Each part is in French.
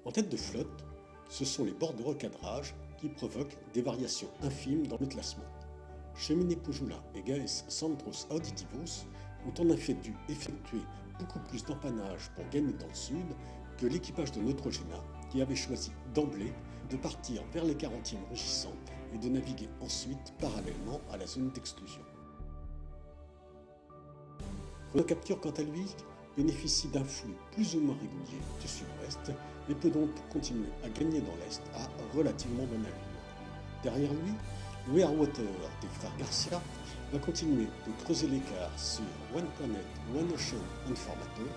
En tête de flotte, ce sont les bords de recadrage qui provoquent des variations infimes dans le classement. Cheminée Pujula et Gaes Centros Auditivos ont en effet dû effectuer beaucoup plus d'empannage pour gagner dans le sud que l'équipage de Neutrogena qui avait choisi d'emblée de partir vers les 40e rugissants et de naviguer ensuite parallèlement à la zone d'exclusion. Renault Capture, quant à lui, bénéficie d'un flux plus ou moins régulier du sud-ouest et peut donc continuer à gagner dans l'est à relativement bonne allure. Derrière lui, le Airwater des frères Garcia va continuer de creuser l'écart sur One Planet, One Ocean Informator,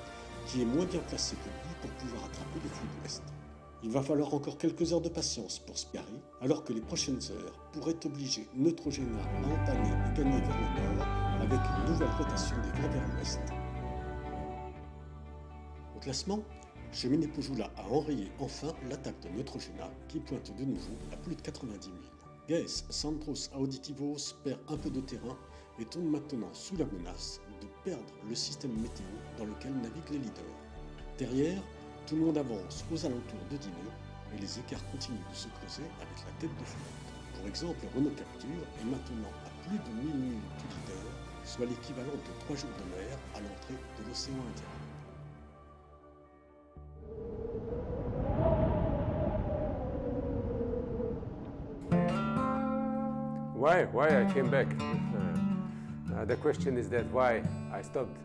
qui est moins bien placé que lui pour pouvoir attraper le flux d'ouest. Il va falloir encore quelques heures de patience pour Spiary, alors que les prochaines heures pourraient obliger Neutrogena à entamer et gagner vers le nord avec une nouvelle rotation des vents vers l'ouest. Au classement, Cheminée Pujula a enrayé enfin l'attaque de Neutrogena qui pointe de nouveau à plus de 90 000. Gaes Centros Auditivos perd un peu de terrain et tombe maintenant sous la menace de perdre le système météo dans lequel naviguent les leaders. Derrière, tout le monde avance aux alentours de 10 nœuds et les écarts continuent de se creuser avec la tête de flotte. Pour exemple, Renault Capture est maintenant à plus de 1000 milles du leader, soit l'équivalent de 3 jours de mer à l'entrée de l'océan Indien. Why I came back? The question is that why I stopped.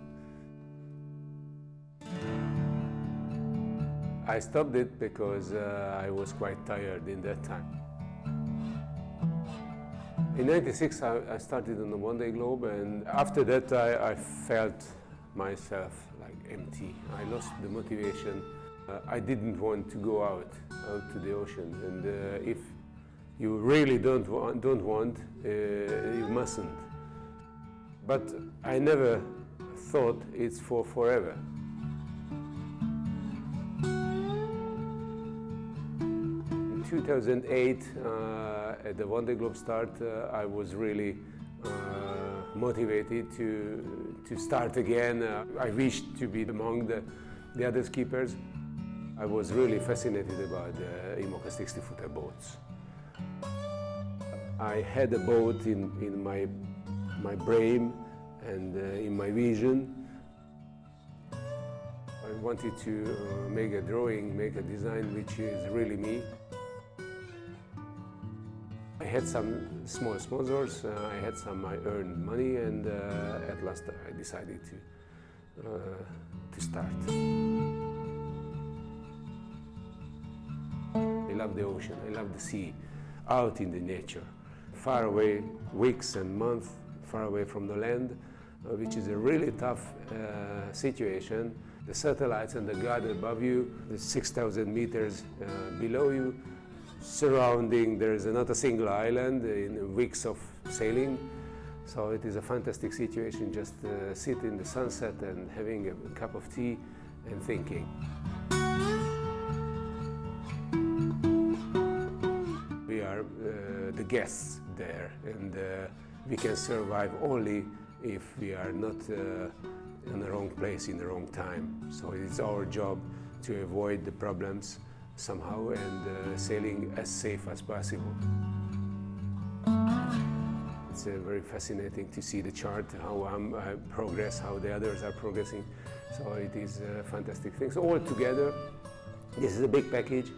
I stopped it because I was quite tired in that time. In '96 I started on the One Day Globe, and after that I felt myself like empty. I lost the motivation. I didn't want to go out to the ocean, and if you really don't want, you mustn't. But I never thought it's for forever. In 2008, at the One Day Globe start, I was really motivated to start again. I wished to be among the other skippers. I was really fascinated about the IMOCA 60-footer boats. I had a boat in my brain and in my vision. I wanted to make a drawing, make a design which is really me. I had some small sponsors, I had some I earned money, and at last I decided to start. I love the ocean, I love the sea, out in the nature. Far away, weeks and months far away from the land, which is a really tough situation. The satellites and the guard above you, the 6,000 meters below you, surrounding, there is not a single island in weeks of sailing. So it is a fantastic situation, just sit in the sunset and having a cup of tea and thinking. We are the guests there, and we can survive only if we are not in the wrong place in the wrong time. So it's our job to avoid the problems somehow and sailing as safe as possible. It's very fascinating to see the chart, how I progress, how the others are progressing. So it is a fantastic thing. So all together, this is a big package.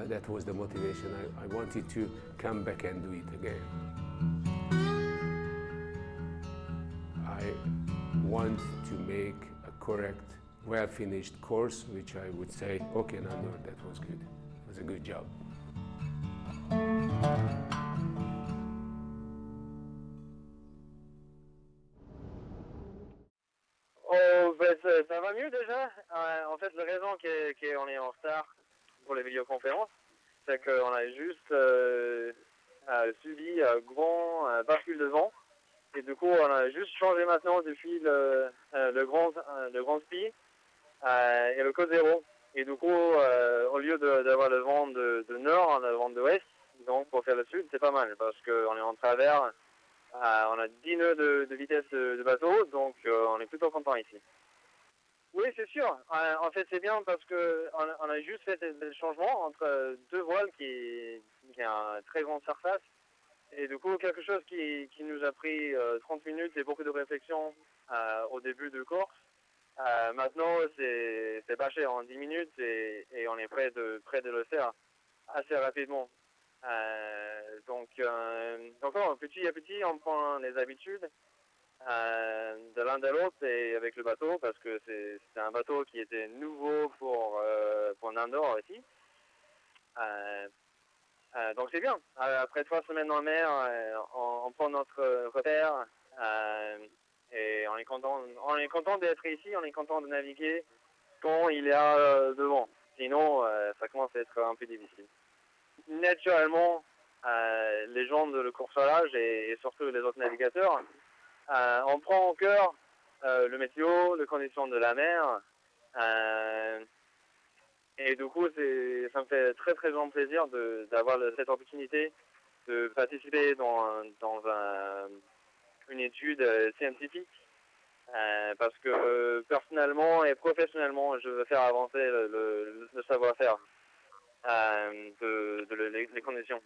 That was the motivation. I wanted to come back and do it again. I want to make a correct, well-finished course, which I would say, okay, Nando, that was good. It was a good job. Oh, ben, ça va mieux déjà. En fait, la raison qu'on est en retard pour les vidéoconférences, c'est qu'on a juste subi un grand bascule de vent. Et du coup, on a juste changé maintenant depuis le grand spi et le code zéro. Et du coup, au lieu d'avoir le vent de nord, on a le vent de ouest. Donc, pour faire le sud, c'est pas mal parce qu'on est en travers. On a 10 nœuds de vitesse de bateau, donc on est plutôt content ici. Oui, c'est sûr. En fait, c'est bien parce que on a juste fait des changements entre deux voiles qui a une très grande surface. Et du coup, quelque chose qui nous a pris 30 minutes et beaucoup de réflexion au début de course. Maintenant, c'est bâché en 10 minutes et on est prêt de le faire assez rapidement. Donc petit à petit, on prend les habitudes de l'un de l'autre et avec le bateau parce que c'est un bateau qui était nouveau pour Nandor aussi. Donc c'est bien. Après 3 semaines en mer, on prend notre repère et on est content d'être ici, on est content de naviguer quand il y a devant. Sinon, ça commence à être un peu difficile. Naturellement, les gens de le courselage et surtout les autres navigateurs, on prend en cœur le météo, les conditions de la mer. Et du coup, ça me fait très très grand plaisir d'avoir cette opportunité de participer dans une étude scientifique. Parce que personnellement et professionnellement, je veux faire avancer le savoir-faire les conditions.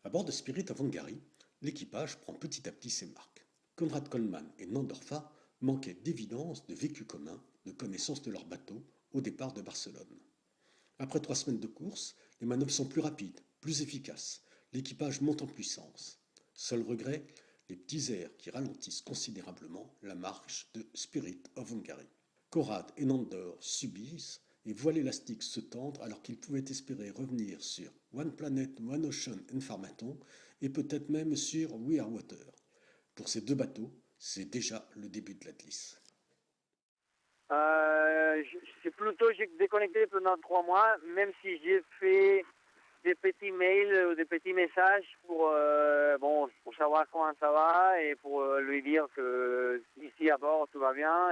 À bord de Spirit of Hungary, l'équipage prend petit à petit ses marques. Konrad Coleman et Nandorfa manquaient d'évidence, de vécu commun, de connaissance de leur bateau au départ de Barcelone. Après 3 semaines de course, les manœuvres sont plus rapides, plus efficaces. L'équipage monte en puissance. Seul regret, les petits airs qui ralentissent considérablement la marche de Spirit of Hungary. Konrad et Nandor subissent et voient l'élastique se tendre alors qu'ils pouvaient espérer revenir sur One Planet, One Ocean and Farmaton et peut-être même sur We Are Water. Pour ces deux bateaux, c'est déjà le début de l'Atlas. J'ai déconnecté pendant 3 mois, même si j'ai fait des petits mails ou des petits messages pour savoir comment ça va et pour lui dire que ici à bord tout va bien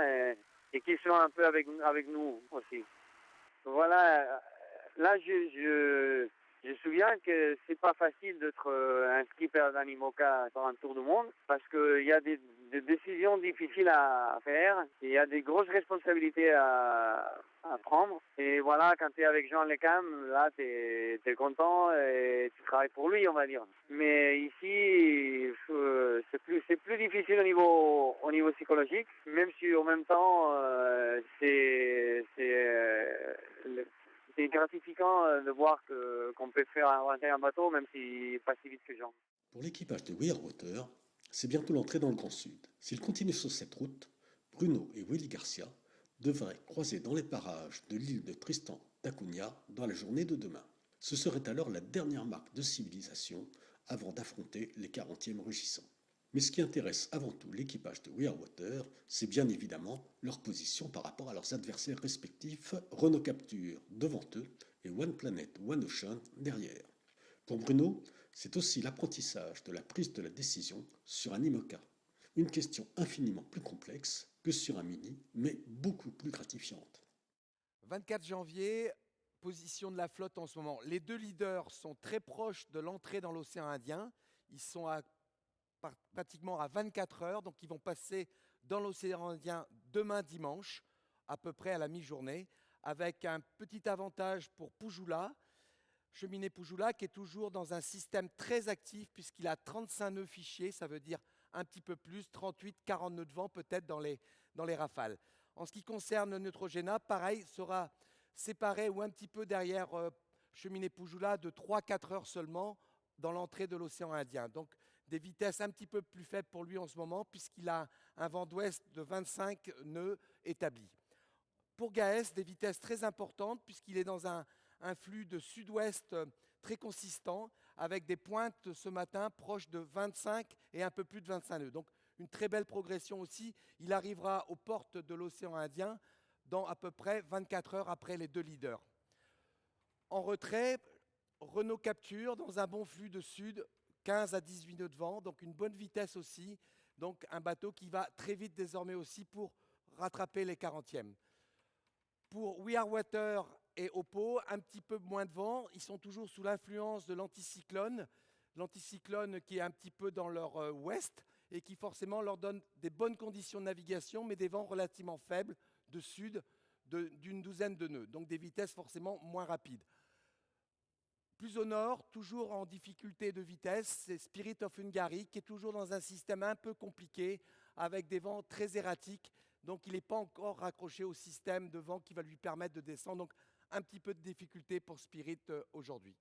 et qu'ils sont un peu avec nous aussi. Voilà, là je me souviens que c'est pas facile d'être un skipper d'Animoca sur un tour du monde parce qu'il y a des décisions difficiles à faire, il y a des grosses responsabilités à prendre. Et voilà, quand tu es avec Jean Lecam, là tu es content et tu travailles pour lui, on va dire. Mais ici, c'est plus difficile au niveau psychologique, même si en même temps c'est gratifiant de voir qu'on peut faire inventer un bateau, même si pas si vite que Jean. Pour l'équipage de We Are Water, c'est bientôt l'entrée dans le Grand Sud. S'ils continuent sur cette route, Bruno et Willy Garcia devraient croiser dans les parages de l'île de Tristan d'Acunha dans la journée de demain. Ce serait alors la dernière marque de civilisation avant d'affronter les 40e rugissants. Mais ce qui intéresse avant tout l'équipage de We Are Water, c'est bien évidemment leur position par rapport à leurs adversaires respectifs, Renault Capture devant eux et One Planet, One Ocean derrière. Pour Bruno, c'est aussi l'apprentissage de la prise de la décision sur un IMOCA. Une question infiniment plus complexe que sur un mini, mais beaucoup plus gratifiante. 24 janvier, position de la flotte en ce moment. Les deux leaders sont très proches de l'entrée dans l'océan Indien. Ils sont pratiquement à 24 heures, donc ils vont passer dans l'océan Indien demain dimanche, à peu près à la mi-journée, avec un petit avantage pour Pujula, cheminée Pujula, qui est toujours dans un système très actif puisqu'il a 35 nœuds fichiers, ça veut dire un petit peu plus, 38, 40 nœuds de vent peut-être dans les rafales. En ce qui concerne Neutrogena, pareil, sera séparé ou un petit peu derrière cheminée Pujula de 3-4 heures seulement dans l'entrée de l'océan Indien. Donc des vitesses un petit peu plus faibles pour lui en ce moment puisqu'il a un vent d'ouest de 25 nœuds établis. Pour Gaes, des vitesses très importantes puisqu'il est dans un flux de sud-ouest très consistant avec des pointes ce matin proches de 25 et un peu plus de 25 nœuds. Donc une très belle progression aussi. Il arrivera aux portes de l'océan Indien dans à peu près 24 heures après les deux leaders. En retrait, Renault Capture dans un bon flux de sud, 15 à 18 nœuds de vent, donc une bonne vitesse aussi. Donc un bateau qui va très vite désormais aussi pour rattraper les 40e. Pour We Are Water et Oppo, un petit peu moins de vent. Ils sont toujours sous l'influence de l'anticyclone qui est un petit peu dans leur ouest. et qui forcément leur donne des bonnes conditions de navigation, mais des vents relativement faibles de sud d'une douzaine de nœuds, donc des vitesses forcément moins rapides. Plus au nord, toujours en difficulté de vitesse, c'est Spirit of Hungary qui est toujours dans un système un peu compliqué avec des vents très erratiques. Donc il n'est pas encore raccroché au système de vent qui va lui permettre de descendre. Donc un petit peu de difficulté pour Spirit aujourd'hui.